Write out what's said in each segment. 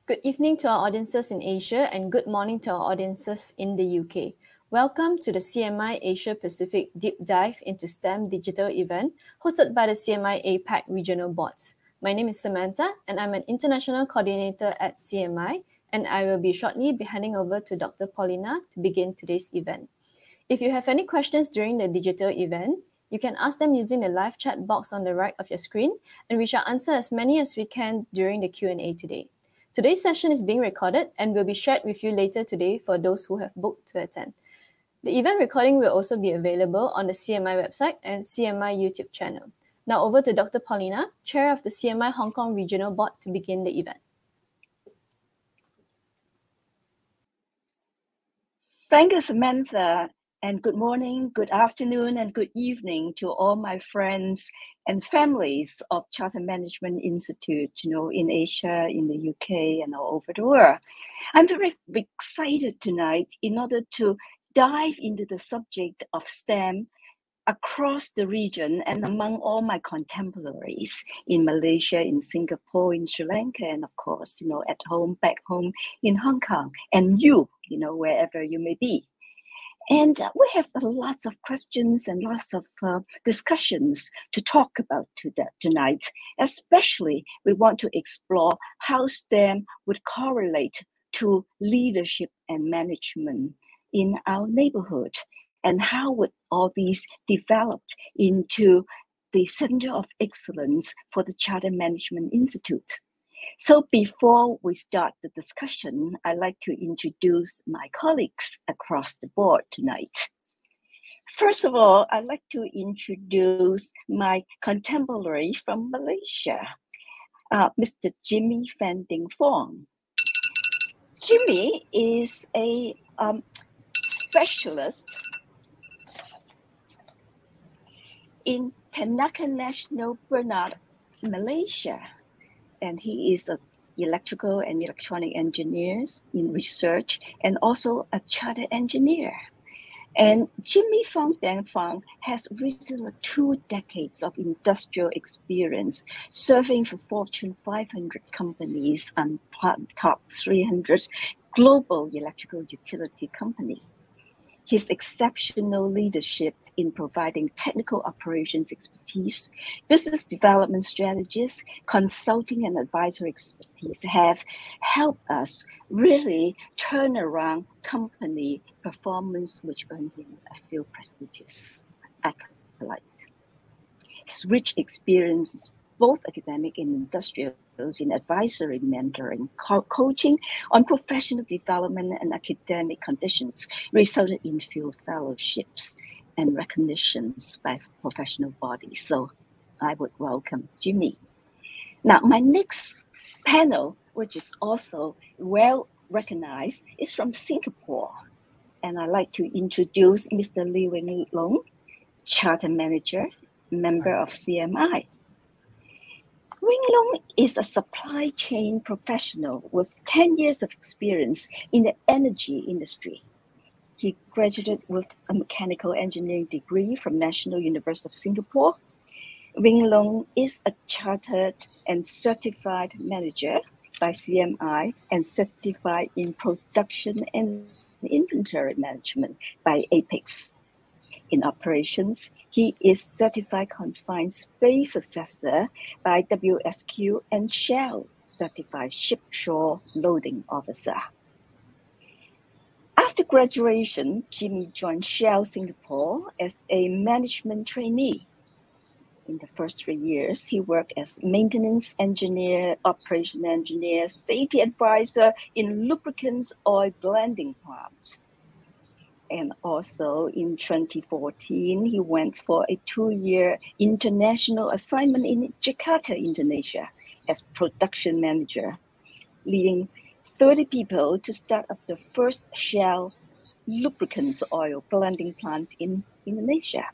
Good evening to our audiences in Asia and good morning to our audiences in the UK. Welcome to the CMI Asia Pacific Deep Dive into STEM Digital event hosted by the CMI APAC Regional Boards. My name is Samantha and I'm an International Coordinator at CMI, and I will be shortly handing over to Dr. Paulina to begin today's event. If you have any questions during the digital event, you can ask them using the live chat box on the right of your screen, and we shall answer as many as we can during the Q&A today. Today's session is being recorded and will be shared with you later today for those who have booked to attend. The event recording will also be available on the CMI website and CMI YouTube channel. Now over to Dr. Paulina, Chair of the CMI Hong Kong Regional Board, to begin the event. Thank you, Samantha, and good morning, good afternoon, and good evening to all my friends and families of Charter Management Institute, in Asia, in the UK, and all over the world. I'm very excited tonight in order to dive into the subject of STEM across the region and among all my contemporaries in Malaysia, in Singapore, in Sri Lanka, and of course, at home, back home in Hong Kong, and you, wherever you may be. And we have lots of questions and lots of discussions to talk about tonight. Especially, we want to explore how STEM would correlate to leadership and management in our neighborhood, and how would all these develop into the Center of Excellence for the Charter Management Institute. So before we start the discussion, I'd like to introduce my colleagues across the board tonight. First of all, I'd like to introduce my contemporary from Malaysia, Mr. Jimmy Van Ding Fong. Jimmy is a specialist in Ternate National Bernard, Malaysia. And he is an electrical and electronic engineer in research and also a chartered engineer. And Jimmy Van Ding Fong has recently 2 decades of industrial experience serving for Fortune 500 companies and top 300 global electrical utility company. His exceptional leadership in providing technical operations expertise, business development strategies, consulting and advisory expertise have helped us really turn around company performance, which earned him a few prestigious accolades. His rich experiences, both academic and industrial, in advisory, mentoring, coaching on professional development and academic conditions resulted in field fellowships and recognitions by professional bodies. So I would welcome Jimmy. Now, my next panel, which is also well recognized, is from Singapore. And I'd like to introduce Mr. Lee Wing Long, Charter Manager, member of CMI. Wing Long is a supply chain professional with 10 years of experience in the energy industry. He graduated with a mechanical engineering degree from National University of Singapore. Wing Long is a chartered and certified manager by CMI and certified in production and inventory management by Apex. In operations, he is certified confined space assessor by WSQ and Shell certified shipshore loading officer. After graduation, Jimmy joined Shell Singapore as a management trainee. In the first 3 years, he worked as maintenance engineer, operation engineer, safety advisor in lubricants oil blending plant. And also in 2014, he went for a 2-year international assignment in Jakarta, Indonesia, as production manager, leading 30 people to start up the first Shell lubricants oil blending plant in Indonesia.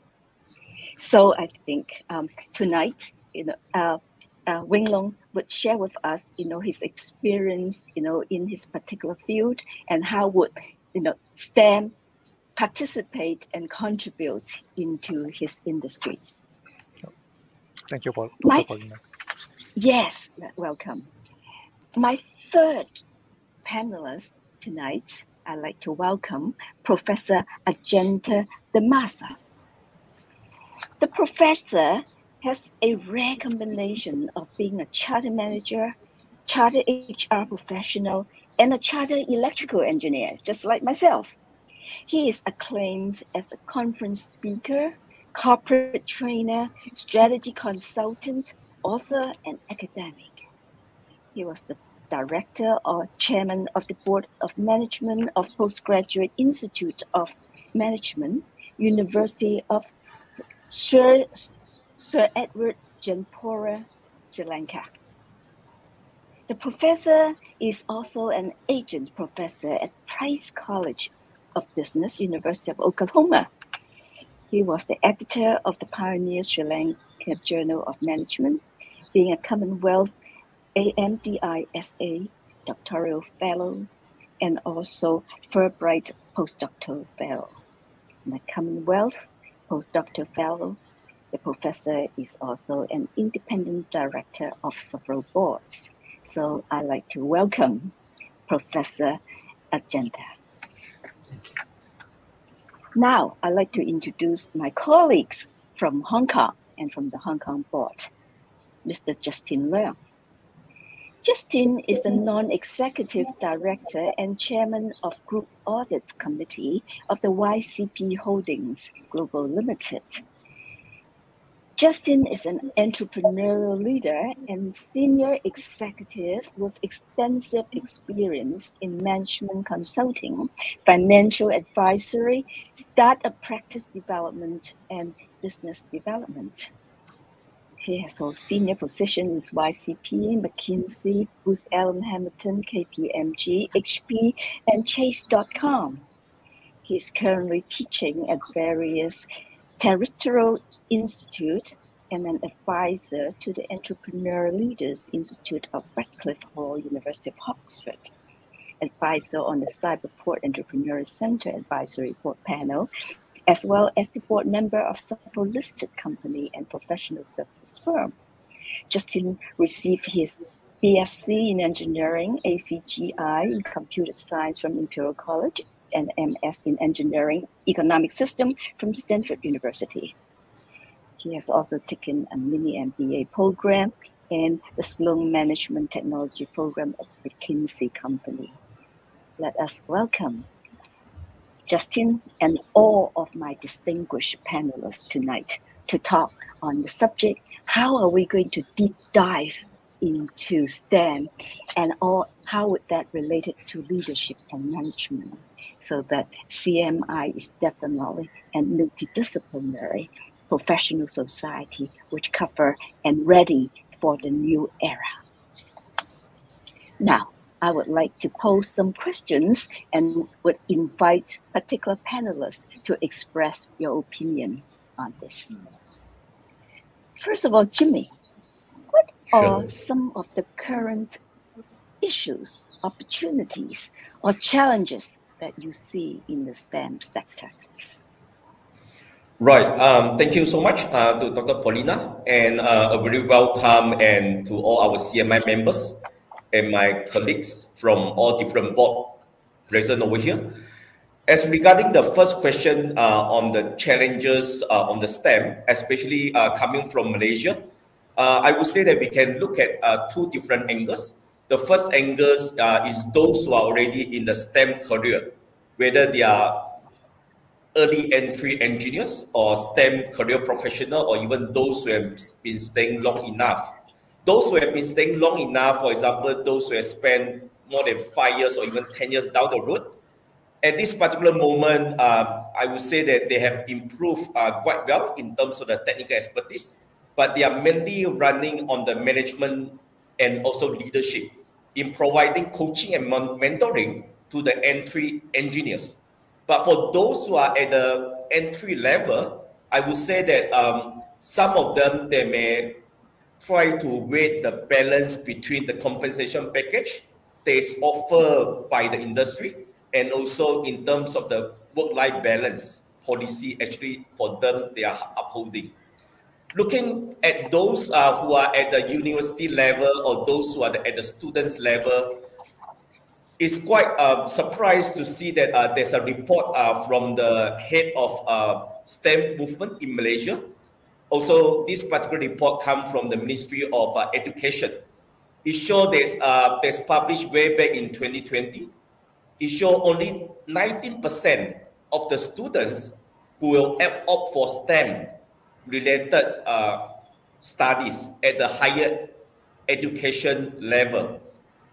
So I think tonight, Wing Long would share with us, his experience, in his particular field, and how would, STEM participate and contribute into his industries. Thank you, Paulina. Yes, welcome. My third panelist tonight, I'd like to welcome Professor Ajanta Damasa. The professor has a rare combination of being a charter manager, charter HR professional, and a charter electrical engineer, just like myself. He is acclaimed as a conference speaker, corporate trainer, strategy consultant, author, and academic. He was the director or chairman of the board of management of Postgraduate Institute of Management, University of Sir Edward Jainpura, Sri Lanka. The professor is also an adjunct professor at Price College of Business, University of Oklahoma. He was the editor of the Pioneer Sri Lanka Journal of Management, being a Commonwealth AMDISA doctoral fellow, and also Fulbright postdoctoral fellow. And the Commonwealth postdoctoral fellow, the professor is also an independent director of several boards. So I'd like to welcome Professor Ajanta. Now, I'd like to introduce my colleagues from Hong Kong and from the Hong Kong board, Mr. Justin Leung. Justin is the non-executive director and chairman of Group Audit Committee of the YCP Holdings Global Limited. Justin is an entrepreneurial leader and senior executive with extensive experience in management consulting, financial advisory, startup practice development, and business development. He has held senior positions in YCP, McKinsey, Booz Allen Hamilton, KPMG, HP, and Chase.com. He is currently teaching at various territorial institutes and an advisor to the Entrepreneur Leaders Institute of Radcliffe Hall, University of Oxford, advisor on the Cyberport Entrepreneur Center Advisory Board Panel, as well as the board member of several listed company and professional services firm. Justin received his BSc in Engineering, ACGI in Computer Science from Imperial College, and MS in Engineering Economic System from Stanford University. He has also taken a mini MBA program and the Sloan Management Technology program at McKinsey Company. Let us welcome Justin and all of my distinguished panelists tonight to talk on the subject, how are we going to deep dive into STEM and how would that relate to leadership and management, so that CMI is definitely a multidisciplinary professional society which cover and ready for the new era. Now, I would like to pose some questions and would invite particular panelists to express your opinion on this. First of all, Jimmy, what are some of the current issues, opportunities, or challenges that you see in the STEM sector? Right. Thank you so much to Dr. Paulina, and a very welcome and to all our CMI members and my colleagues from all different boards present over here. As regarding the first question on the challenges on the STEM, especially coming from Malaysia, I would say that we can look at two different angles. The first angle is those who are already in the STEM career, whether they are early entry engineers or STEM career professional, or even those who have been staying long enough. Those who have been staying long enough, for example, those who have spent more than 5 years or even 10 years down the road, at this particular moment, I would say that they have improved quite well in terms of the technical expertise, but they are mainly running on the management and also leadership in providing coaching and mentoring to the entry engineers. But for those who are at the entry level, I would say that some of them, they may try to weigh the balance between the compensation package that is offered by the industry and also in terms of the work-life balance policy actually for them they are upholding. looking at those who are at the university level or those who are at the students level, it's quite surprised to see that there's a report from the head of STEM movement in Malaysia. Also, this particular report comes from the Ministry of Education. It shows there's published way back in 2020. It shows only 19% of the students who will opt for STEM-related studies at the higher education level.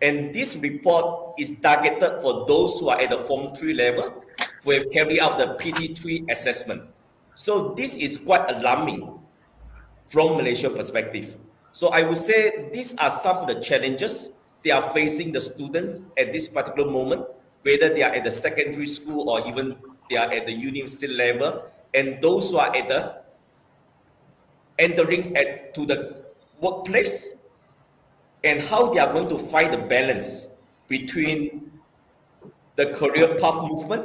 And this report is targeted for those who are at the Form 3 level, who have carried out the PT3 assessment. So this is quite alarming from Malaysia perspective. So I would say these are some of the challenges they are facing the students at this particular moment, whether they are at the secondary school or even they are at the university level, and those who are at the entering to the workplace, and how they are going to find the balance between the career path movement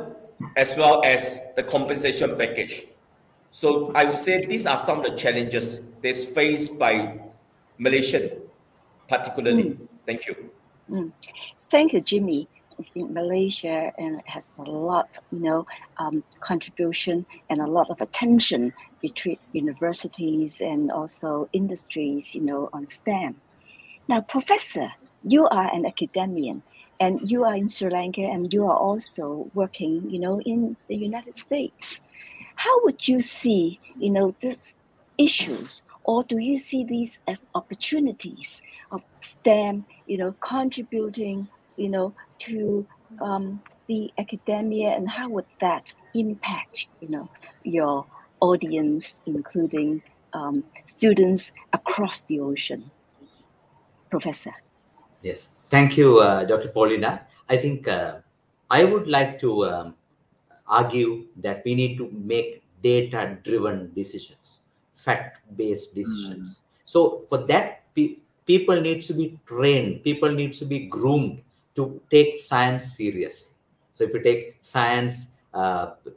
as well as the compensation package. So I would say these are some of the challenges that's faced by Malaysian particularly. Thank you. Thank you, Jimmy. I think Malaysia has a lot, contribution and a lot of attention between universities and also industries, on STEM. Now, Professor, you are an academician and you are in Sri Lanka and you are also working, in the United States. How would you see, these issues, or do you see these as opportunities of STEM, contributing, to the academia, and how would that impact, your audience, including students across the ocean? Professor. Yes, thank you, Dr. Paulina. I think I would like to argue that we need to make data-driven decisions, fact-based decisions. So for that, people need to be trained, people need to be groomed to take science seriously. So if you take science,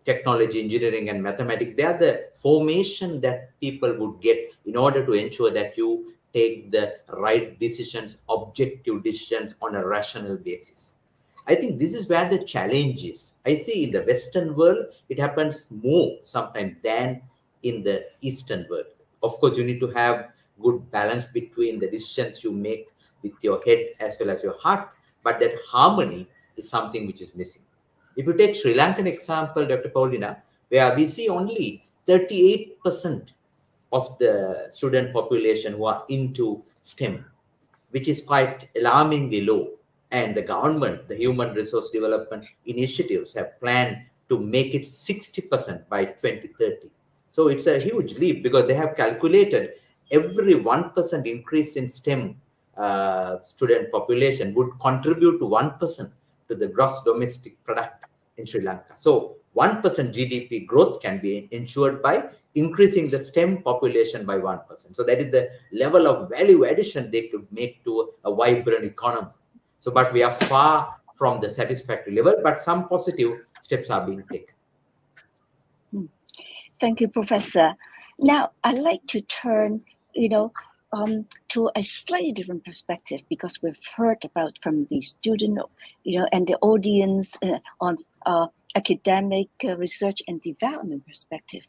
technology, engineering, and mathematics, they are the formation that people would get in order to ensure that you take the right decisions, objective decisions on a rational basis. I think this is where the challenge is. I see in the Western world, it happens more sometimes than in the Eastern world. Of course, you need to have good balance between the decisions you make with your head as well as your heart, but that harmony is something which is missing. If you take Sri Lankan example, Dr. Paulina, where we see only 38% of the student population who are into STEM, which is quite alarmingly low. And the government, the Human Resource Development Initiatives have planned to make it 60% by 2030. So it's a huge leap because they have calculated every 1% increase in STEM student population would contribute to 1% to the gross domestic product in Sri Lanka. So 1% GDP growth can be ensured by increasing the STEM population by 1%. So that is the level of value addition they could make to a vibrant economy. So, but we are far from the satisfactory level, but some positive steps are being taken. Thank you, Professor. Now, I'd like to turn, to a slightly different perspective, because we've heard about from the student, and the audience on academic research and development perspective.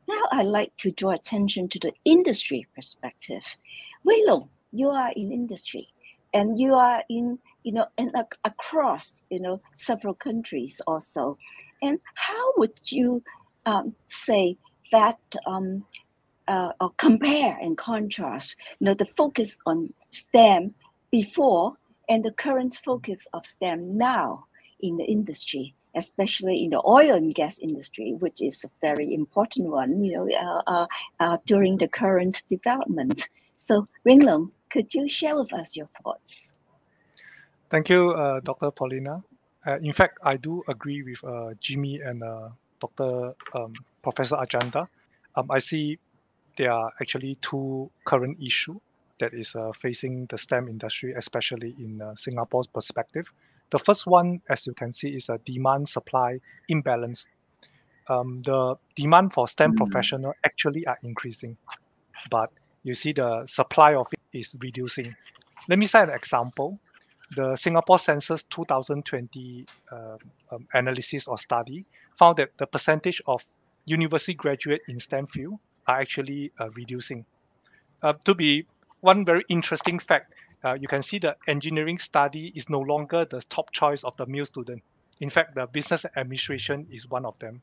Now, I'd like to draw attention to the industry perspective. Wei Long, you are in industry, and you are in, and across, several countries also. And how would you say that, or compare and contrast, the focus on STEM before and the current focus of STEM now in the industry, especially in the oil and gas industry, which is a very important one, during the current development. So, Wei Long, could you share with us your thoughts? Thank you, Dr. Paulina. In fact, I do agree with Jimmy and Dr. Professor Ajanda. I see there are actually two current issues that is facing the STEM industry, especially in Singapore's perspective. The first one, as you can see, is a demand-supply imbalance. The demand for STEM professionals actually are increasing. but you see the supply of it is reducing. Let me cite an example. The Singapore Census 2020 analysis or study found that the percentage of university graduate in STEM field are actually reducing. To be one very interesting fact, you can see the engineering study is no longer the top choice of the male student. In fact, the business administration is one of them.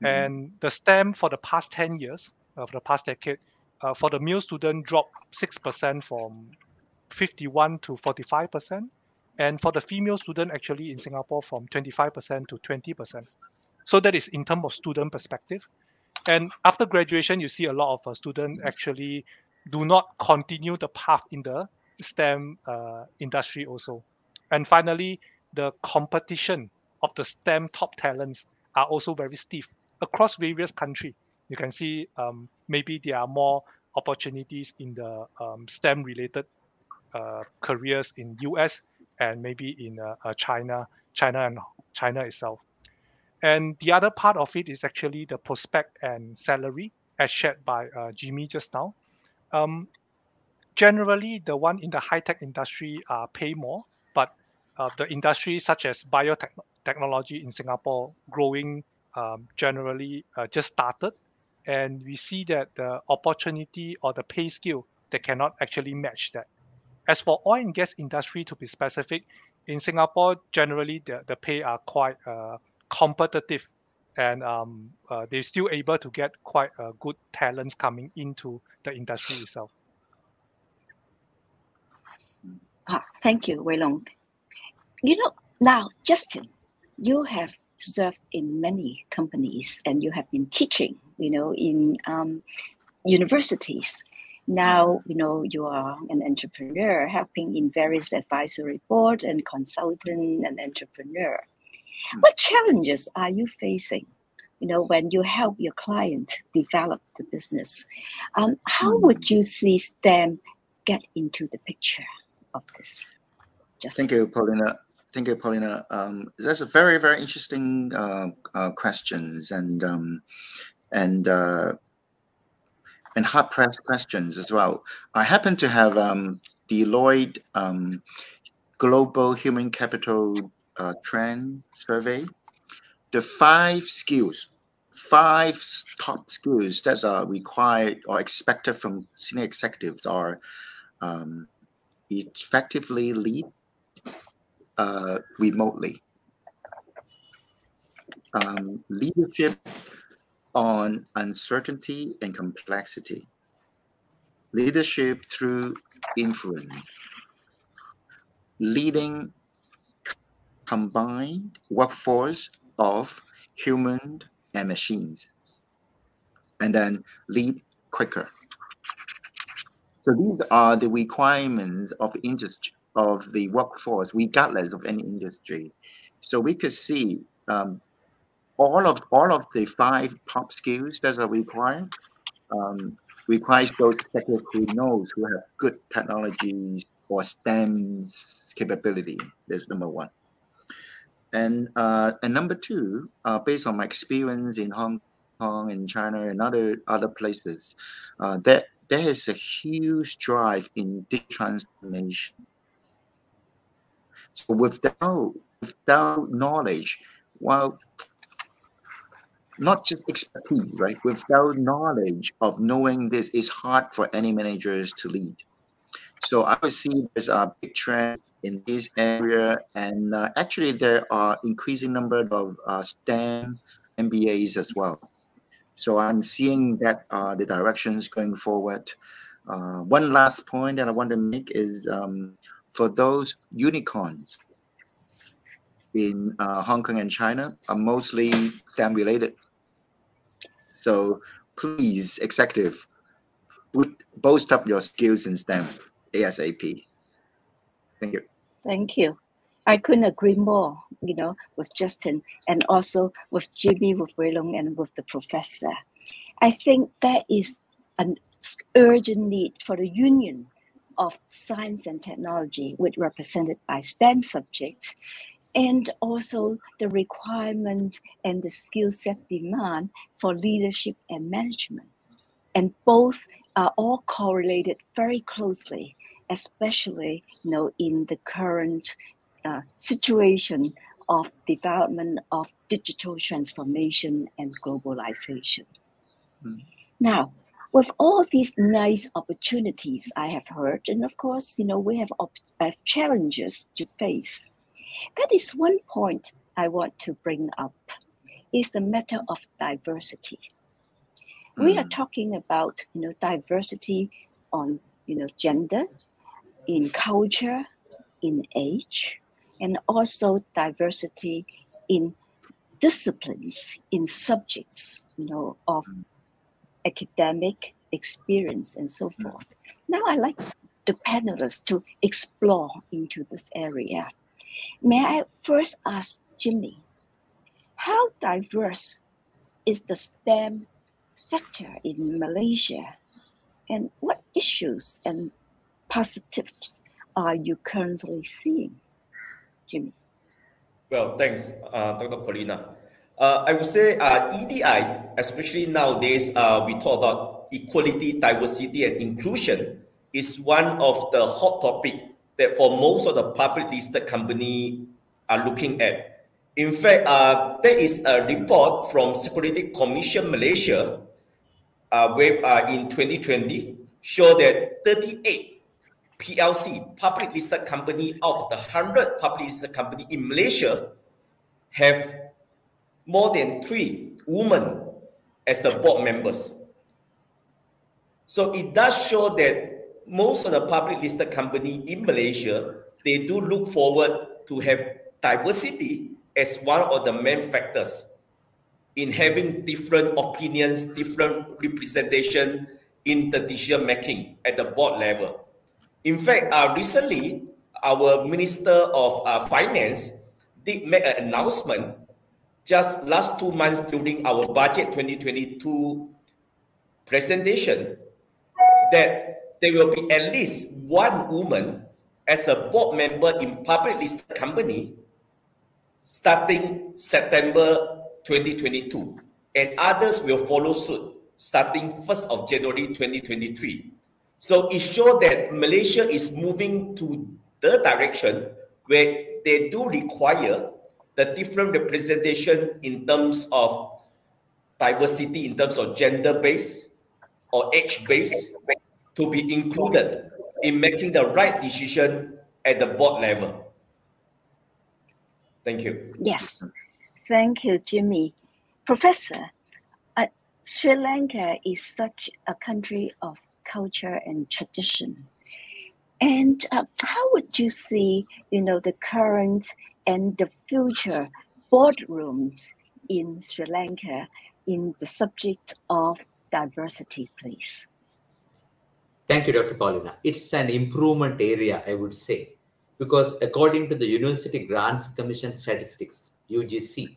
And the STEM for the past 10 years, for the past decade, for the male student dropped 6% from 51 to 45%. And for the female student, actually in Singapore, from 25% to 20%. So that is in terms of student perspective. And after graduation, you see a lot of students actually do not continue the path in the STEM industry also. And finally, the competition of the STEM top talents are also very stiff across various countries. You can see maybe there are more opportunities in the STEM related careers in US and maybe in China itself. And the other part of it is actually the prospect and salary, as shared by Jimmy just now. Generally, the one in the high-tech industry pay more, but the industries such as biotechnology in Singapore growing generally just started, and we see that the opportunity or the pay scale they cannot actually match that. As for oil and gas industry, to be specific, in Singapore, generally the pay are quite competitive, and they're still able to get quite good talents coming into the industry itself. Thank you, Wei Long. Now, Justin, you have served in many companies and you have been teaching, in universities. Now, you are an entrepreneur helping in various advisory board and consultant and entrepreneur. What challenges are you facing, when you help your client develop the business? How would you see STEM get into the picture of this? Thank you, Paulina. That's a very, very interesting questions and hard-pressed questions as well. I happen to have Deloitte Global Human Capital Trend Survey. The five top skills that are required or expected from senior executives are effectively lead remotely, leadership on uncertainty and complexity, leadership through influence, leading combined workforce of human and machines, and then lead quicker. So these are the requirements of the industry, of the workforce, regardless of any industry. So we could see all of the five top skills that are required requires those executives who have good technologies or STEM capability. That's number one. And number two, based on my experience in Hong Kong and China and other places, there is a huge drive in digital transformation. So without knowledge, well, not just expertise, right? Without knowledge of knowing this, is hard for any managers to lead. So I would see there's a big trend in this area, and actually there are increasing number of STEM MBAs as well. So I'm seeing that the directions going forward. One last point that I want to make is for those unicorns in Hong Kong and China are mostly STEM related. So please, executive, boost up your skills in STEM ASAP. Thank you. Thank you. I couldn't agree more, with Justin and also with Jimmy, with Wei Long, and with the professor. I think there is an urgent need for the union of science and technology, which represented by STEM subjects, and also the requirement and the skill set demand for leadership and management. And both are all correlated very closely, especially in the current situation of development of digital transformation and globalization. Now, with all these nice opportunities I have heard, and of course, we have challenges to face. That is one point I want to bring up, is the matter of diversity. We are talking about, diversity on, gender, in culture, in age, and also diversity in disciplines, in subjects, of academic experience and so forth. Now I'd like the panelists to explore into this area. May I first ask Jimmy, how diverse is the STEM sector in Malaysia, and what issues and positives are you currently seeing, Jimmy? Well, thanks, Dr. Paulina. I would say EDI, especially nowadays, we talk about equality, diversity, and inclusion, is one of the hot topic that for most of the public listed company are looking at. In fact, there is a report from Security Commission Malaysia in 2020 show that 38 PLC, public listed company, out of the 100 public listed company in Malaysia have more than 3 women as the board members. So it does show that most of the public listed company in Malaysia, they do look forward to have diversity as one of the main factors in having different opinions, different representation in the decision making at the board level. In fact, recently, our Minister of Finance did make an announcement just last 2 months during our budget 2022 presentation that there will be at least 1 woman as a board member in public listed company starting September 2022, and others will follow suit starting 1st of January 2023. So it shows that Malaysia is moving to the direction where they do require the different representation in terms of diversity, in terms of gender-based or age-based, to be included in making the right decision at the board level. Thank you. Yes, thank you, Jimmy. Professor, Sri Lanka is such a country of culture and tradition. And how would you see, the current and the future boardrooms in Sri Lanka in the subject of diversity, please? Thank you, Dr. Paulina. It's an improvement area, I would say, because according to the University Grants Commission statistics, UGC,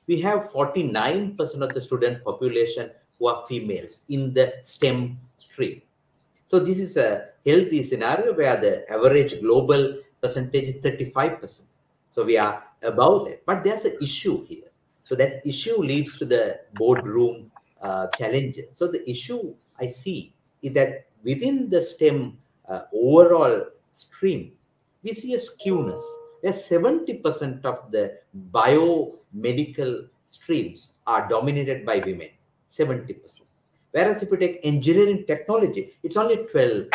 we have 49% of the student population who are females in the STEM stream. So this is a healthy scenario where the average global percentage is 35%. So we are above that. But there's an issue here. So that issue leads to the boardroom challenges. So the issue I see is that within the STEM overall stream, we see a skewness where 70% of the biomedical streams are dominated by women, 70%. Whereas if you take engineering technology, it's only 12%.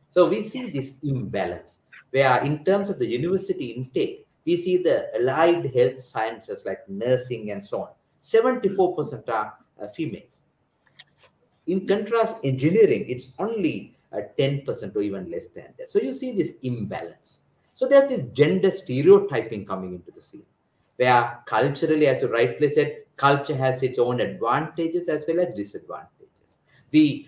So we see this imbalance where in terms of the university intake, we see the allied health sciences like nursing and so on, 74% are female. In contrast, engineering, it's only 10% or even less than that. So you see this imbalance. So there's this gender stereotyping coming into the scene, where culturally, as you rightly said, culture has its own advantages as well as disadvantages. We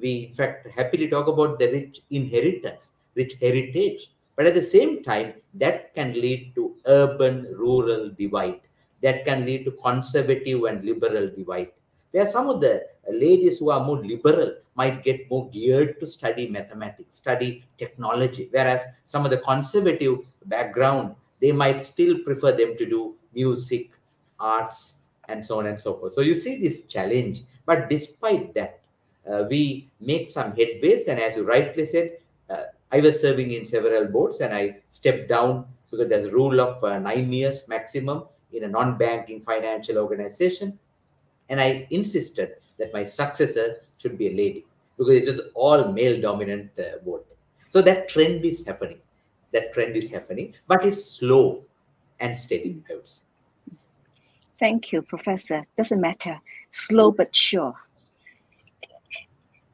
in fact happily talk about the rich inheritance, rich heritage, but at the same time, that can lead to urban-rural divide. That can lead to conservative and liberal divide, where some of the ladies who are more liberal might get more geared to study mathematics, study technology, whereas some of the conservative background, they might still prefer them to do music, arts, and so on and so forth. So you see this challenge. But despite that, we make some headways. And as you rightly said, I was serving in several boards, and I stepped down because there's a rule of 9 years maximum in a non-banking financial organization. And I insisted that my successor should be a lady because it is all male dominant board. So that trend is happening. That trend is happening, but it's slow and steady, I would say. Thank you, Professor. Doesn't matter. Slow but sure.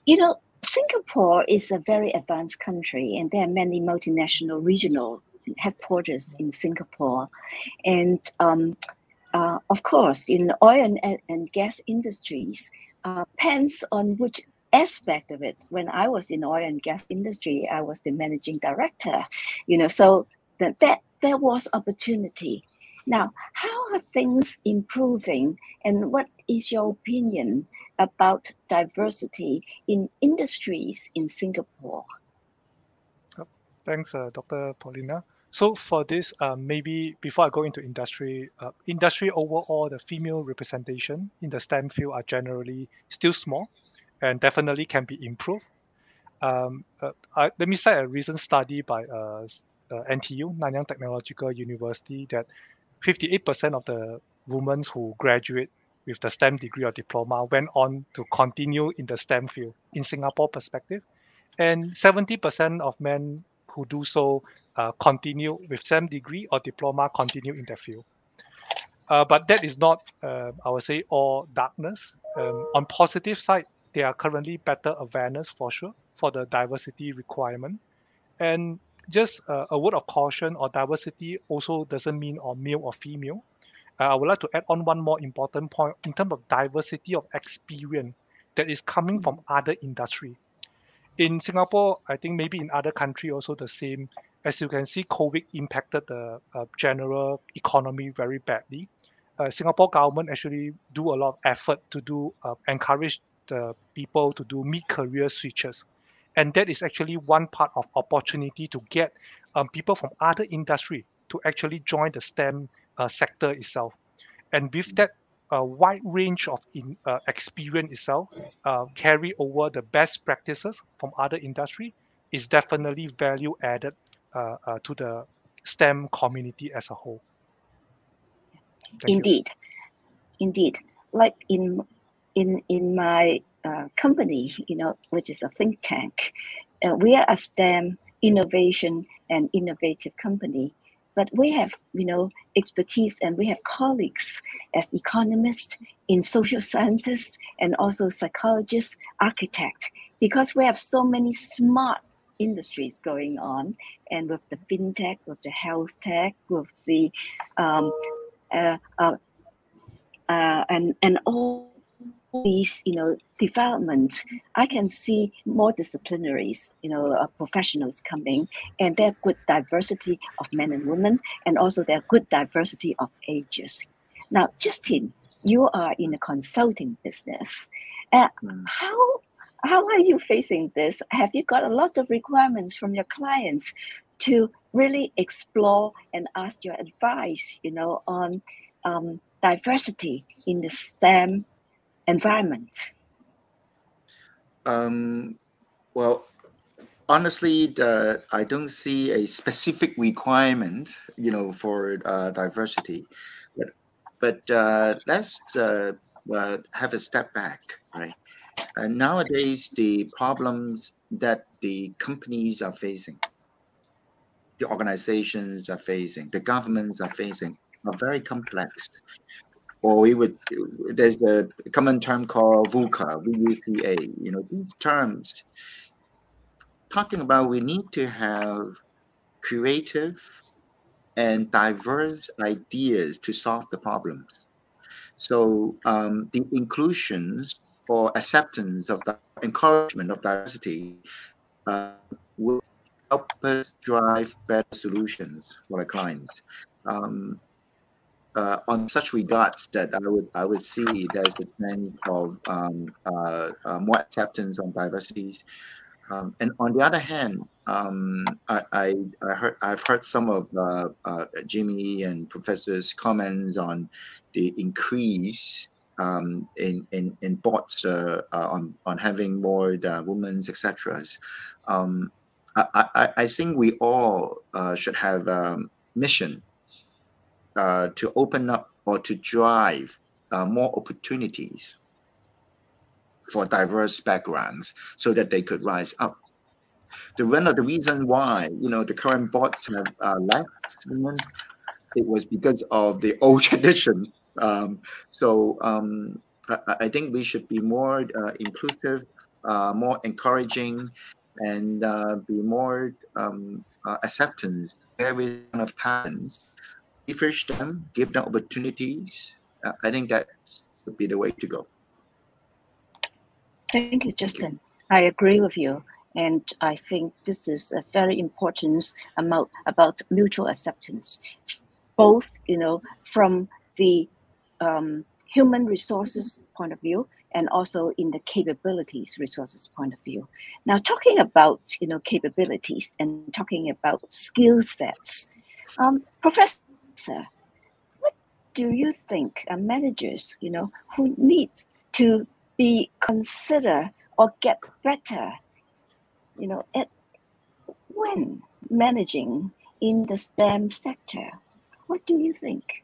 You know, Singapore is a very advanced country, and there are many multinational regional headquarters in Singapore. And of course, in oil and gas industries, depends on which aspect of it. When I was in oil and gas industry, I was the managing director. So that there was opportunity. Now, how are things improving, and what is your opinion about diversity in industries in Singapore? Thanks, Dr. Paulina. So for this, maybe before I go into industry overall, the female representation in the STEM field are generally still small and definitely can be improved. Let me cite a recent study by NTU, Nanyang Technological University, that 58% of the women who graduate with the STEM degree or diploma went on to continue in the STEM field in Singapore perspective, and 70% of men who do so continue with STEM degree or diploma, continue in the field. But that is not, I would say, all darkness. On positive side, there are currently better awareness for sure for the diversity requirement. And just a word of caution, or diversity also doesn't mean or male or female. I would like to add on one more important point in terms of diversity of experience that is coming from other industry. In Singapore, I think maybe in other country also the same. As you can see, COVID impacted the general economy very badly. Singapore government actually do a lot of effort to do encourage the people to do mid-career switches, and that is actually one part of opportunity to get people from other industry to actually join the STEM sector itself. And with that wide range of experience itself, carry over the best practices from other industry is definitely value added to the STEM community as a whole. Thank you. Indeed. Like in my company, which is a think tank, we are a STEM innovation and innovative company. But we have, expertise, and we have colleagues as economists, in social sciences, and also psychologists, architects, because we have so many smart industries going on, and with the fintech, with the health tech, with the and all these, development, I can see more disciplinaries, professionals coming, and there are good diversity of men and women, and also there are good diversity of ages. Now, Justin, you are in a consulting business. How are you facing this? Have you got a lot of requirements from your clients to really explore and ask your advice, on diversity in the STEM environment? Well, honestly, I don't see a specific requirement, for diversity. But let's have a step back, right? And nowadays, the problems that the companies are facing, the organizations are facing, the governments are facing, are very complex. Or there's a common term called VUCA, V-U-C-A. These terms talking about we need to have creative and diverse ideas to solve the problems. So the inclusions or acceptance of the encouragement of diversity will help us drive better solutions for our clients. On such regards, that I would see there's a trend of more acceptance on diversities, and on the other hand, I've heard some of Jimmy and Professor's comments on the increase in boards on having more women's, etc. I think we all should have mission to open up or to drive more opportunities for diverse backgrounds so that they could rise up. One of the reason why the current boards have less women, it was because of the old traditions. I think we should be more inclusive, more encouraging, and be more acceptance various kind of talents, leverage them, give them opportunities. I think that would be the way to go. Thank you, Justin. I agree with you. And I think this is a very important about mutual acceptance, both, from the human resources point of view and also in the capabilities resources point of view. Now, talking about, capabilities and talking about skill sets, Professor, what do you think managers, who need to be considered or get better, at when managing in the STEM sector? What do you think?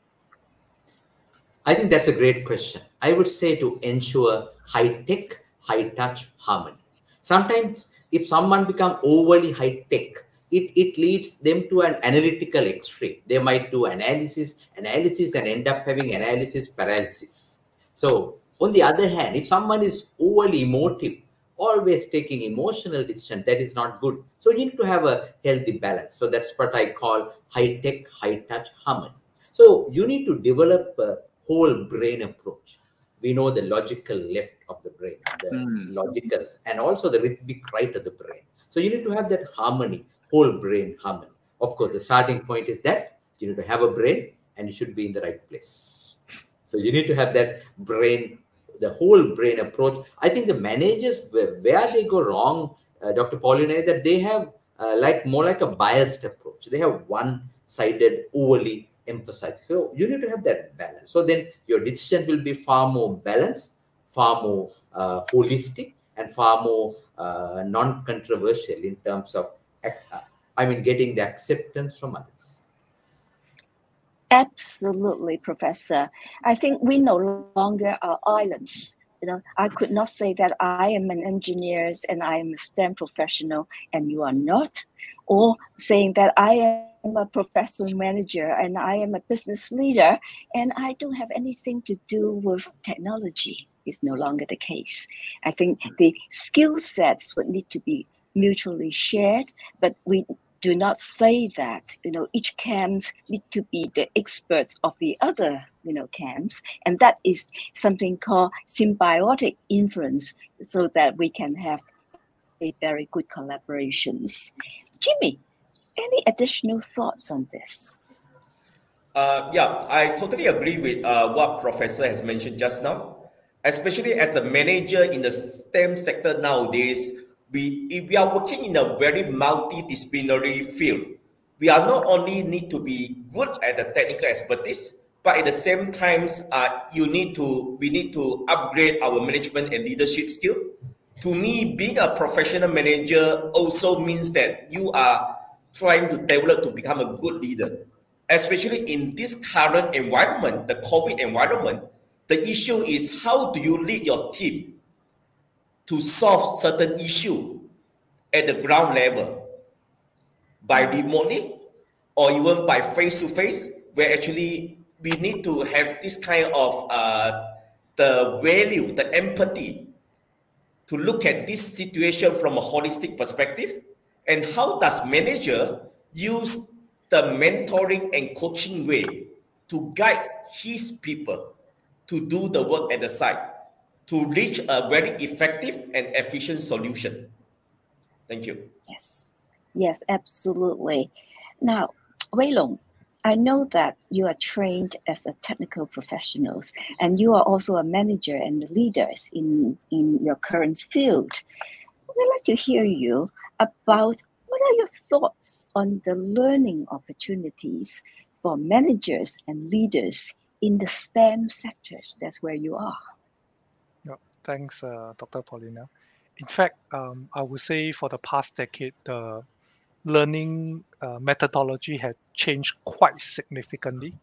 I think that's a great question. I would say to ensure high-tech, high-touch harmony. Sometimes if someone become overly high-tech, it leads them to an analytical extreme. They might do analysis, and end up having analysis paralysis. So on the other hand, if someone is overly emotive, always taking emotional decision, that is not good. So you need to have a healthy balance. So that's what I call high-tech, high-touch harmony. So you need to develop a whole brain approach. We know the logical left of the brain, the logical, and also the rhythmic right of the brain. So you need to have that harmony, whole brain harmony. Of course, the starting point is that you need to have a brain and you should be in the right place. So you need to have that brain, the whole brain approach. I think the managers, where they go wrong, Dr. Paulina, is that they have more like a biased approach. They have one-sided, overly emphasized. So you need to have that balance. So then your decision will be far more balanced, far more holistic, and far more non-controversial in terms of, getting the acceptance from others. Absolutely, Professor. I think we no longer are islands. I could not say that I am an engineer and I am a STEM professional and you are not, or saying that I am a professional manager and I am a business leader and I don't have anything to do with technology. Is no longer the case. I think the skill sets would need to be mutually shared, but we do not say that each camps need to be the experts of the other camps, and that is something called symbiotic influence, so that we can have a very good collaborations. Jimmy, any additional thoughts on this? Yeah, I totally agree with what Professor has mentioned just now. Especially as a manager in the STEM sector nowadays, if we are working in a very multidisciplinary field, we are not only need to be good at the technical expertise, but at the same time, we need to upgrade our management and leadership skill. To me, being a professional manager also means that you are trying to develop to become a good leader. Especially in this current environment, the COVID environment, the issue is how do you lead your team to solve certain issue at the ground level, by remotely or even by face-to-face, where actually we need to have this kind of the value, the empathy to look at this situation from a holistic perspective. And how does manager use the mentoring and coaching way to guide his people to do the work at the site to reach a very effective and efficient solution. Thank you. Yes, absolutely. Now, Wei Long, I know that you are trained as a technical professional and you are also a manager and leaders in your current field. I'd like to hear you about what are your thoughts on the learning opportunities for managers and leaders in the STEM sectors. That's where you are. Thanks, Dr. Paulina. In fact, I would say for the past decade, the learning methodology had changed quite significantly.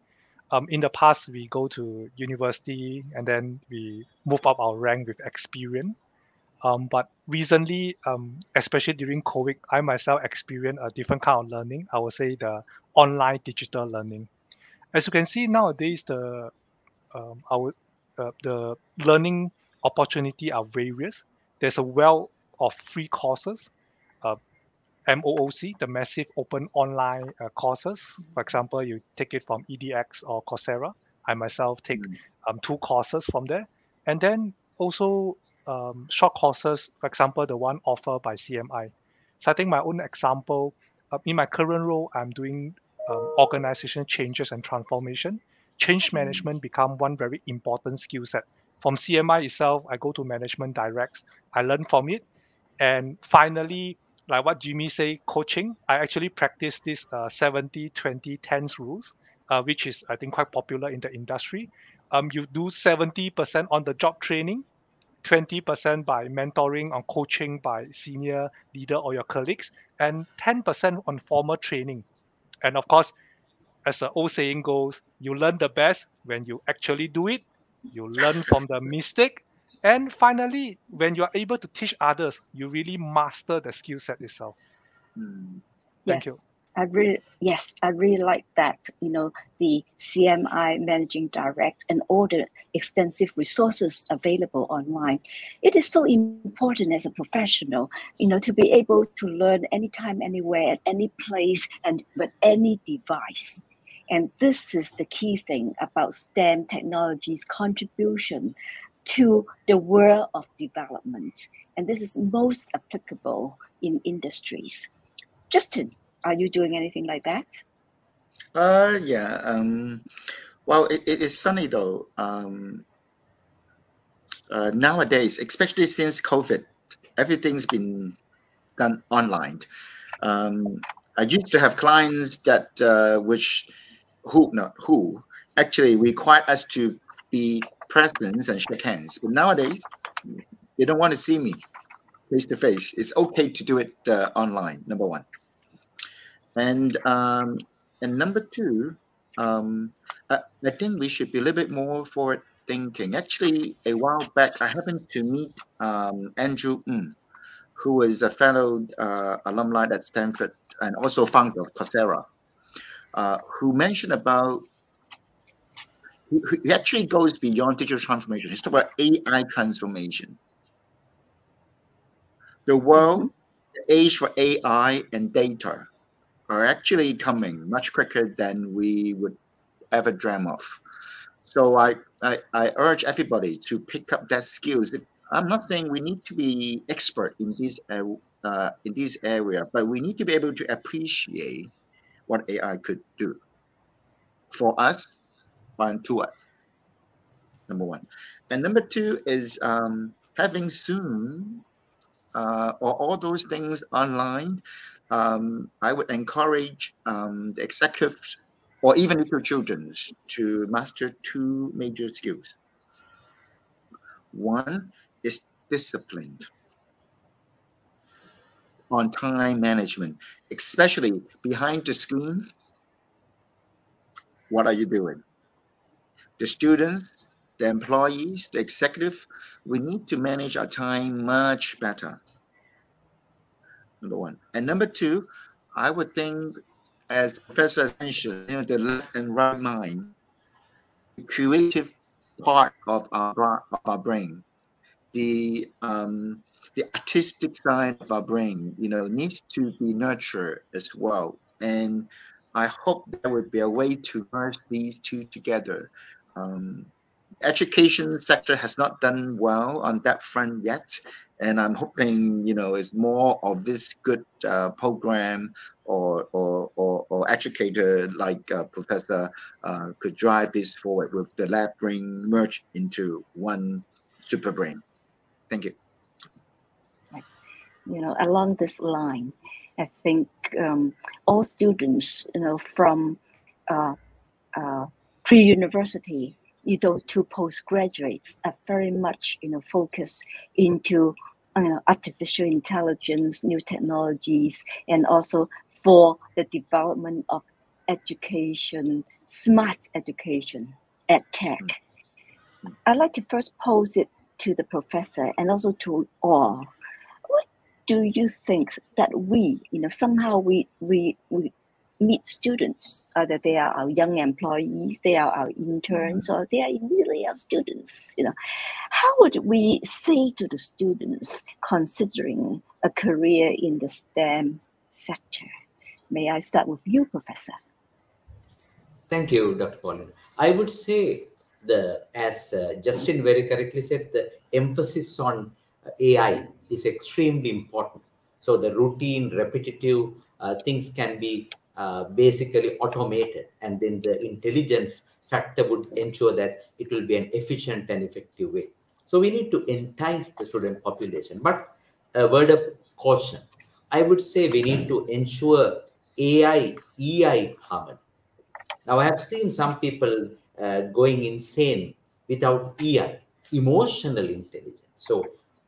In the past, we go to university and then we move up our rank with experience. But recently, especially during COVID, I myself experienced a different kind of learning. I would say the online digital learning. As you can see nowadays, the learning opportunity are various. There's a wealth of free courses, uh, MOOC, the massive open online courses. For example, you take it from EDX or Coursera. I myself take 2 courses from there. And then also short courses, for example, the one offered by CMI. Citing my own example, in my current role, I'm doing organization changes and transformation. Change management become one very important skill set. From CMI itself, I go to management directs. I learn from it. And finally, like what Jimmy say, coaching, I actually practice this 70, 20, 10 rules, which is, I think, quite popular in the industry. You do 70% on the job training, 20% by mentoring or coaching by senior leader or your colleagues, and 10% on formal training. And of course, as the old saying goes, you learn the best when you actually do it. You learn from the mistake. And finally, when you are able to teach others, you really master the skill set itself. Thank you. I really like that. You know, the CMI managing direct and all the extensive resources available online. It is so important as a professional, you know, to be able to learn anytime, anywhere, at any place, and with any device. And this is the key thing about STEM technology's contribution to the world of development. And this is most applicable in industries. Justin, are you doing anything like that? Yeah. Well, it is funny though. Nowadays, especially since COVID, everything's been done online. I used to have clients that who actually require us to be present and shake hands. But nowadays, they don't want to see me face to face. It's okay to do it online. Number one, and number two, I think we should be a little bit more forward thinking. Actually, a while back, I happened to meet Andrew Ng, who is a fellow alumni at Stanford and also founder of Coursera, who mentioned about, he actually goes beyond digital transformation. He's talking about AI transformation. The world, the age for AI and data are actually coming much quicker than we would ever dream of. So I urge everybody to pick up that skills. I'm not saying we need to be expert in this area, but we need to be able to appreciate what AI could do for us and to us. Number one, and number two is having Zoom or all those things online. I would encourage the executives or even little children to master 2 major skills. One is discipline on time management, especially behind the screen. What are you doing? The students, the employees, the executive, we need to manage our time much better. Number one. And number two, I would think, as Professor has mentioned, you know, the left and right mind, the creative part of our brain, the artistic side of our brain, you know, needs to be nurtured as well. And I hope there would be a way to merge these two together. Education sector has not done well on that front yet, and I'm hoping, you know, it's more of this good program or educator like Professor could drive this forward with the lab brain merged into one super brain. Thank you. Right. You know, along this line, I think all students, you know, from pre-university, to postgraduates are very much focused into artificial intelligence, new technologies, and also for the development of education, smart education, EdTech. I'd like to first pose it to the professor and also to all. What do you think that we, somehow we meet students, either they are our young employees, they are our interns, or they are really our students, how would we say to the students considering a career in the STEM sector? May I start with you, Professor? Thank you, Dr. Paulin. I would say as Justin very correctly said, the emphasis on AI is extremely important. So the routine, repetitive things can be basically automated, and then the intelligence factor would ensure that it will be an efficient and effective way. So we need to entice the student population. But a word of caution, I would say we need to ensure AI, EI harmony. Now, I have seen some people going insane without EI, emotional intelligence. So,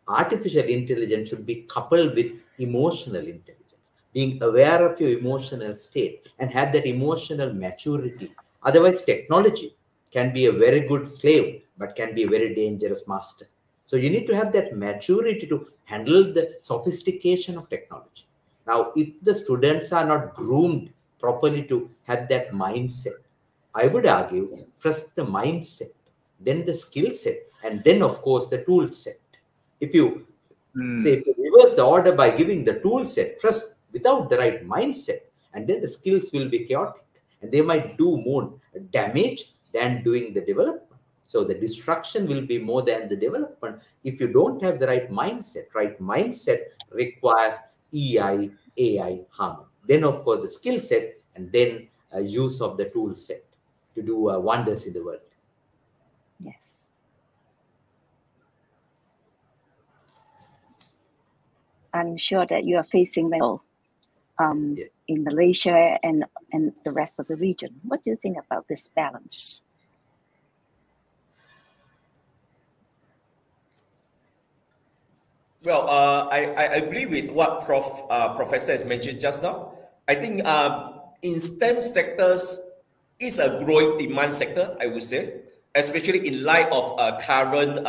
artificial intelligence should be coupled with emotional intelligence, being aware of your emotional state and have that emotional maturity. Otherwise, technology can be a very good slave, but can be a very dangerous master. So, you need to have that maturity to handle the sophistication of technology. Now, if the students are not groomed properly to have that mindset, I would argue first the mindset, then the skill set, and then, of course, the tool set. If you if you reverse the order by giving the tool set first without the right mindset, and then the skills will be chaotic and they might do more damage than doing the development. So the destruction will be more than the development if you don't have the right mindset. Right mindset requires EI, AI harmony. Then, of course, the skill set, and then use of the tool set to do wonders in the world. Yes. I'm sure that you are facing Yes. in Malaysia and the rest of the region. What do you think about this balance? Well, I agree with what Professor has mentioned just now. I think in STEM sectors is a growing demand sector, I would say, especially in light of current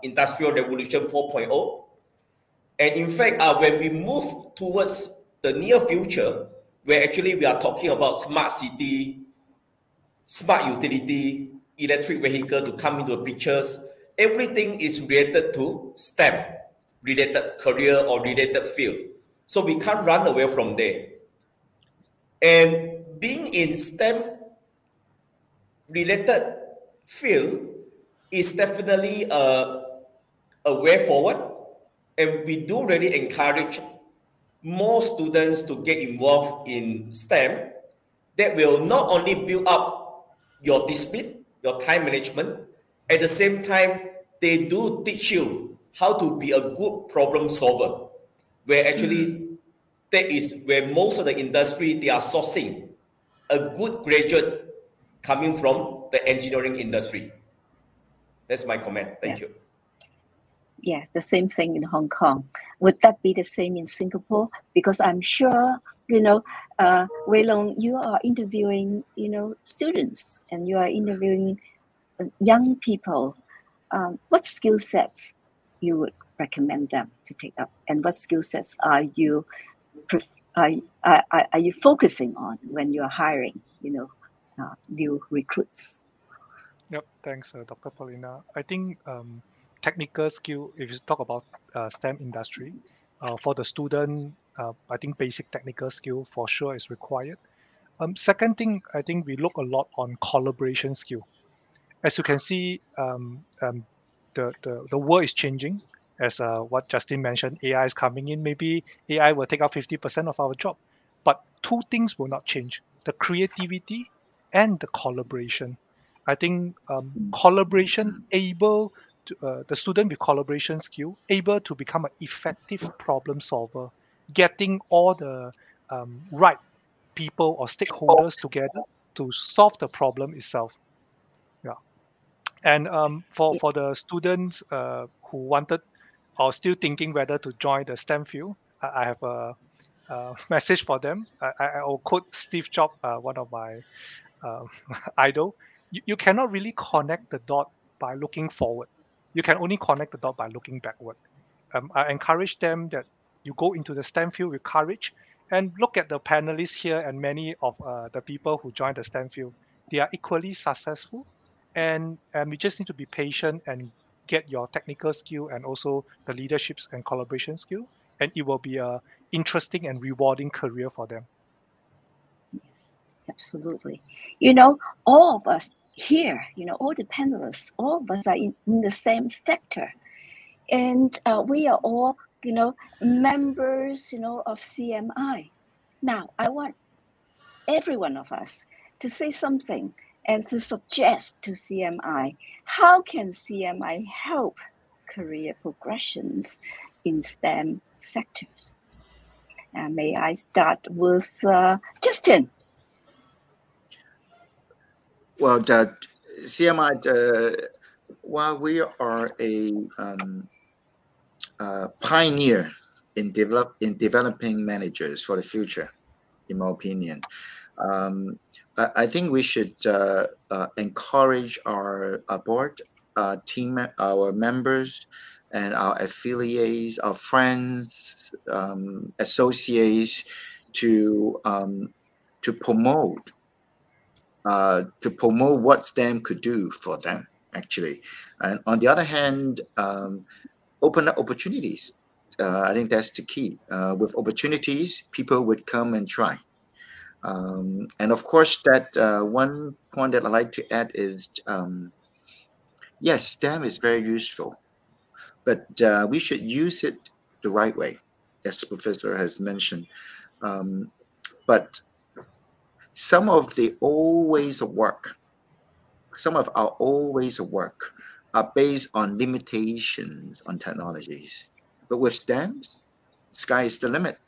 Industrial Revolution 4.0. And in fact, when we move towards the near future, where actually we are talking about smart city, smart utility, electric vehicle to come into the pictures, everything is related to STEM, related career or related field. So we can't run away from there. And being in STEM related field is definitely a way forward. And we do really encourage more students to get involved in STEM that will not only build up your discipline, your time management, at the same time, they do teach you how to be a good problem solver, where actually that is where most of the industry, they are sourcing a good graduate coming from the engineering industry. That's my comment. Thank you. Yeah, the same thing in Hong Kong. Would that be the same in Singapore? Because I'm sure, Wei Long, you are interviewing, students, and you are interviewing young people. What skill sets you would recommend them to take up, and what skill sets are you focusing on when you're hiring, new recruits? Yep, thanks, Dr. Paulina. I think technical skill, if you talk about STEM industry, for the student, I think basic technical skill for sure is required. Second thing, I think we look a lot on collaboration skill. As you can see, the world is changing. As what Justin mentioned, AI is coming in. Maybe AI will take up 50% of our job, but two things will not change: the creativity and the collaboration. I think collaboration able to, the student with collaboration skill able to become an effective problem solver, getting all the right people or stakeholders together to solve the problem itself. And for the students who wanted or still thinking whether to join the STEM field, I have a message for them. I will quote Steve Jobs, one of my uh, idol. You cannot really connect the dot by looking forward. You can only connect the dot by looking backward. I encourage them that you go into the STEM field with courage and look at the panelists here and many of the people who joined the STEM field. They are equally successful, and we just need to be patient and get your technical skill and also the leaderships and collaboration skill, and it will be a interesting and rewarding career for them. Yes, absolutely. You know, all of us here, you know, all the panelists, all of us are in the same sector. And we are all, you know, members, you know, of CMI. Now, I want every one of us to say something and to suggest to CMI, how can CMI help career progressions in STEM sectors? May I start with Justin? Well, that CMI, while we are a pioneer in developing managers for the future, in my opinion, I think we should encourage our board, team, our members, and our affiliates, our friends, associates to promote what STEM could do for them, actually. And on the other hand, open up opportunities. I think that's the key. With opportunities, people would come and try. And of course, that one point that I like to add is, yes, STEM is very useful, but we should use it the right way, as the professor has mentioned. But some of the old ways of work, some of our old ways of work are based on limitations on technologies. But with STEM, sky is the limit.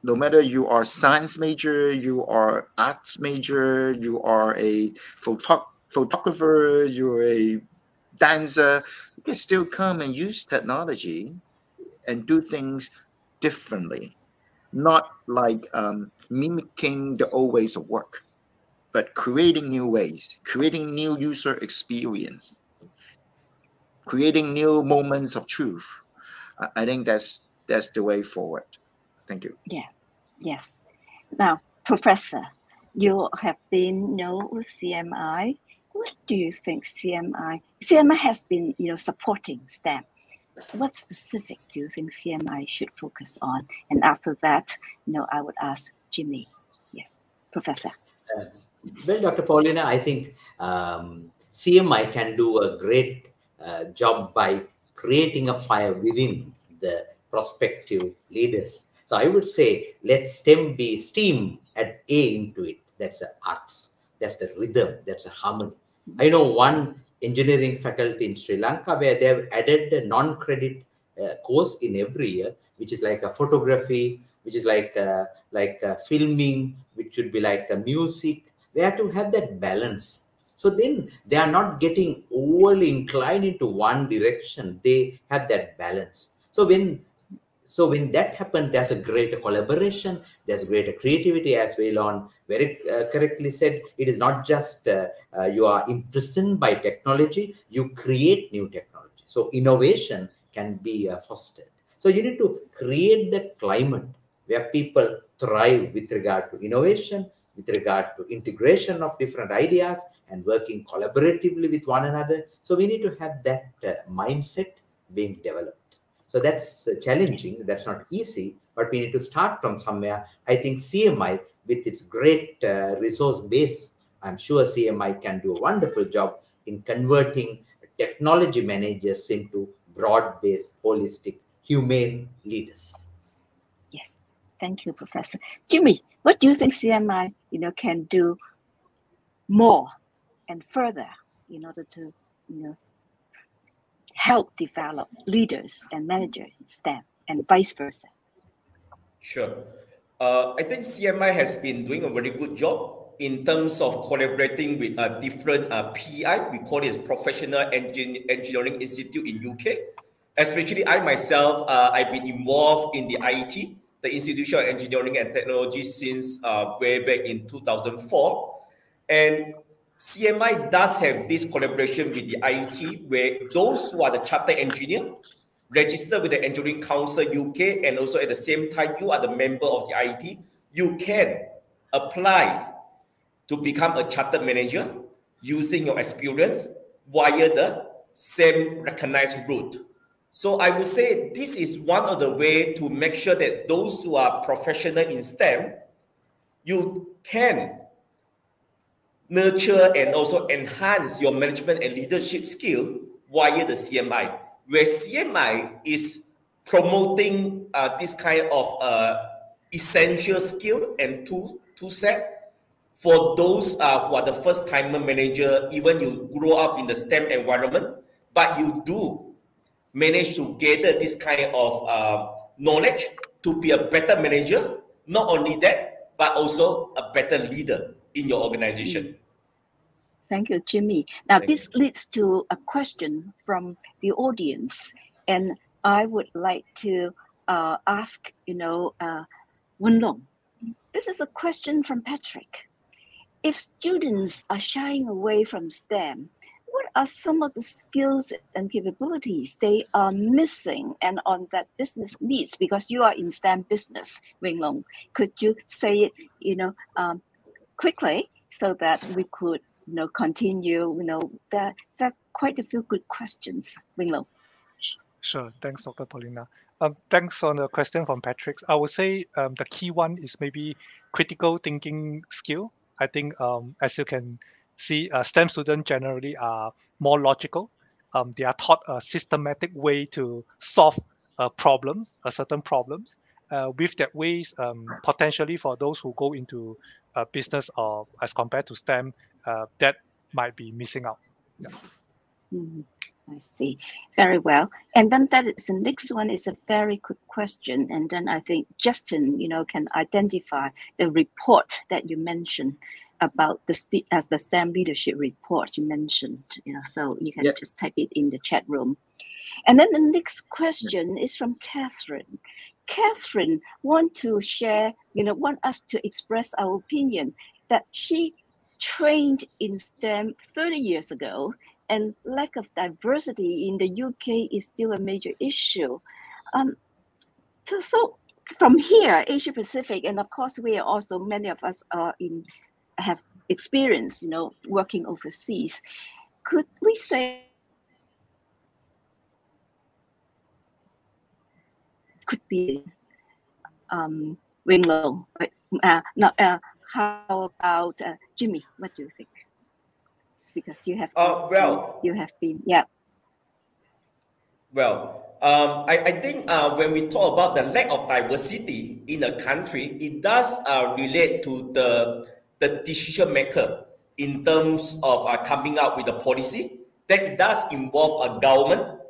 No matter you are science major, you are arts major, you are a photographer, you're a dancer, you can still come and use technology and do things differently, not like mimicking the old ways of work, but creating new ways, creating new user experience, creating new moments of truth. I think that's the way forward. Thank you. Yeah, yes. Now, Professor, you have been, you know, with CMI. What do you think CMI has been, you know, supporting STEM? What specific do you think CMI should focus on? And after that, you know, I would ask Jimmy. Yes, Professor. Well, Dr. Paulina, I think CMI can do a great job by creating a fire within the prospective leaders. So I would say let STEM be steam, add A into it. That's the arts, that's the rhythm, that's the harmony. I know one engineering faculty in Sri Lanka where they have added a non-credit course in every year, which is like a photography, which is like filming, which should be like a music. They have to have that balance. So then they are not getting overly inclined into one direction. They have that balance. So when that happens, there's a greater collaboration, there's greater creativity, as Waylon very correctly said. It is not just you are imprisoned by technology, you create new technology. So innovation can be fostered. So you need to create that climate where people thrive with regard to innovation, with regard to integration of different ideas and working collaboratively with one another. So we need to have that mindset being developed. So that's challenging, that's not easy, but we need to start from somewhere. I think CMI, with its great resource base, I'm sure CMI can do a wonderful job in converting technology managers into broad-based, holistic, humane leaders. Yes, thank you, Professor. Jimmy, what do you think CMI, you know, can do more and further in order to, you know, help develop leaders and managers in STEM and vice versa? Sure. I think CMI has been doing a very good job in terms of collaborating with different PI. We call it Professional Engineering Institute in UK. Especially I myself, I've been involved in the IET, the Institution of Engineering and Technology, since way back in 2004. And CMI does have this collaboration with the IET, where those who are the chartered engineer register with the Engineering Council UK, and also at the same time, you are the member of the IET, you can apply to become a chartered manager using your experience via the same recognized route. So I would say this is one of the ways to make sure that those who are professional in STEM, you can nurture and also enhance your management and leadership skill via the CMI, where CMI is promoting this kind of essential skill and tool set for those who are the first-timer manager. Even you grow up in the STEM environment, but you do manage to gather this kind of knowledge to be a better manager. Not only that, but also a better leader in your organization. Thank you, Jimmy. Now, this leads to a question from the audience, and I would like to ask, Wen Long. This is a question from Patrick. If students are shying away from STEM, what are some of the skills and capabilities they are missing and on that business needs? Because you are in STEM business, Wen Long. Could you say it, quickly so that we could, continue? There are quite a few good questions, Wen Long. Sure. Thanks, Dr. Paulina. Thanks on the question from Patrick. I would say the key one is maybe critical thinking skill. I think as you can see, STEM students generally are more logical. They are taught a systematic way to solve certain problems. With that ways, potentially for those who go into business or as compared to STEM, that might be missing out. Yeah. Mm-hmm. I see. Very well. And then that is the next one is a very good question. And then I think Justin, can identify the report that you mentioned about the STEM leadership report you mentioned. So you can just type it in the chat room. And then the next question is from Catherine. Catherine want to share, want us to express our opinion that she trained in STEM 30 years ago, and lack of diversity in the UK is still a major issue. So from here, Asia Pacific, and of course we are also, many of us have experience, working overseas. Could we say could be Wen Long? How about Jimmy? What do you think? Because you have been. Well, I think when we talk about the lack of diversity in a country, it does relate to the decision maker in terms of coming up with a policy. That it does involve a government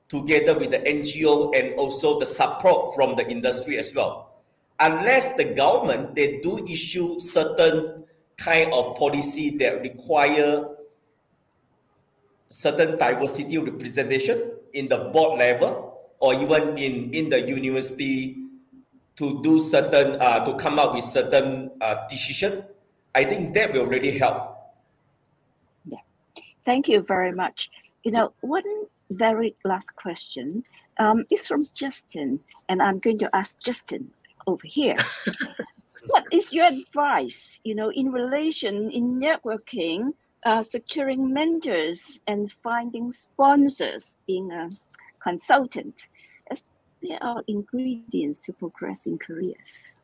together with the NGO and also the support from the industry as well. Unless the government, they do issue certain kind of policy that require certain diversity representation in the board level or even in the university to do certain, to come up with certain decision, I think that will really help. Yeah, thank you very much. One very last question is from Justin, and I'm going to ask Justin over here. What is your advice, in relation in networking, securing mentors and finding sponsors, being a consultant, as there are ingredients to progress in careers?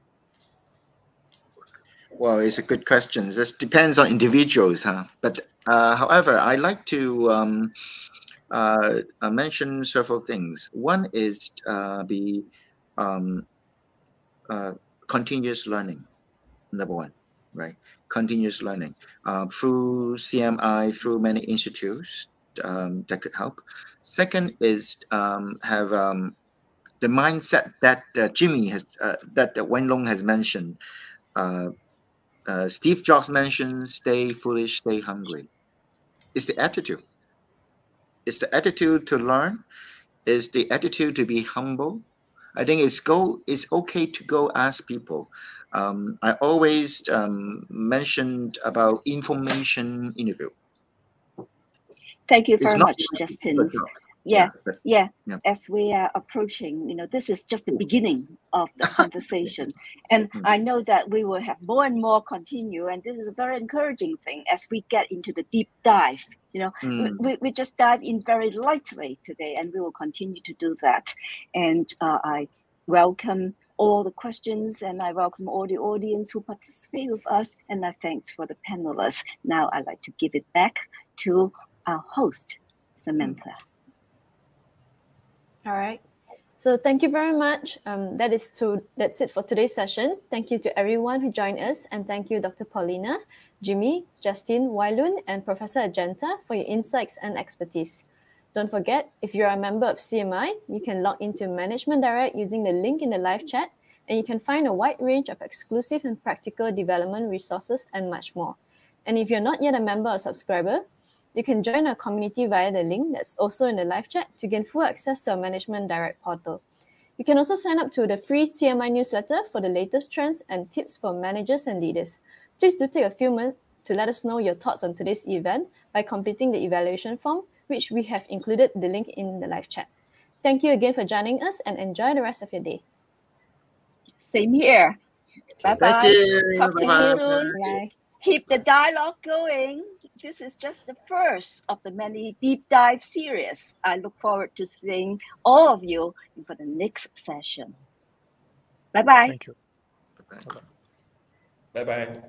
Well, it's a good question. This depends on individuals, huh? But however, I like to mention several things. One is the continuous learning. Number one, right? Continuous learning through CMI, through many institutes that could help. Second is have the mindset that Jimmy has, that Wen Long has mentioned. Steve Jobs mentioned, stay foolish, stay hungry. It's the attitude. It's the attitude to learn. It's the attitude to be humble. I think it's okay to go ask people. I always mentioned about information interview. Thank you It's very not much, Justin. Yeah, Yeah. yeah. As we are approaching, this is just the beginning of the conversation. And I know that we will have more and more continue. And this is a very encouraging thing as we get into the deep dive. We just dive in very lightly today, and we will continue to do that. And I welcome all the questions, and I welcome all the audience who participate with us. And I thanks for the panelists. Now I'd like to give it back to our host, Samantha. All right. So thank you very much. That's it for today's session. Thank you to everyone who joined us, and thank you, Dr. Paulina, Jimmy, Justin, Wailun, and Professor Ajanta for your insights and expertise. Don't forget, if you're a member of CMI, you can log into Management Direct using the link in the live chat, and you can find a wide range of exclusive and practical development resources and much more. And if you're not yet a member or subscriber, you can join our community via the link that's also in the live chat to gain full access to our Management Direct portal. You can also sign up to the free CMI newsletter for the latest trends and tips for managers and leaders. Please do take a few minutes to let us know your thoughts on today's event by completing the evaluation form, which we have included the link in the live chat. Thank you again for joining us, and enjoy the rest of your day. Same here. Bye-bye. Thank you. Talk to Bye-bye. you soon. Bye. Keep the dialogue going. This is just the first of the many deep dive series. I look forward to seeing all of you for the next session. Bye-bye. Thank you. Bye-bye.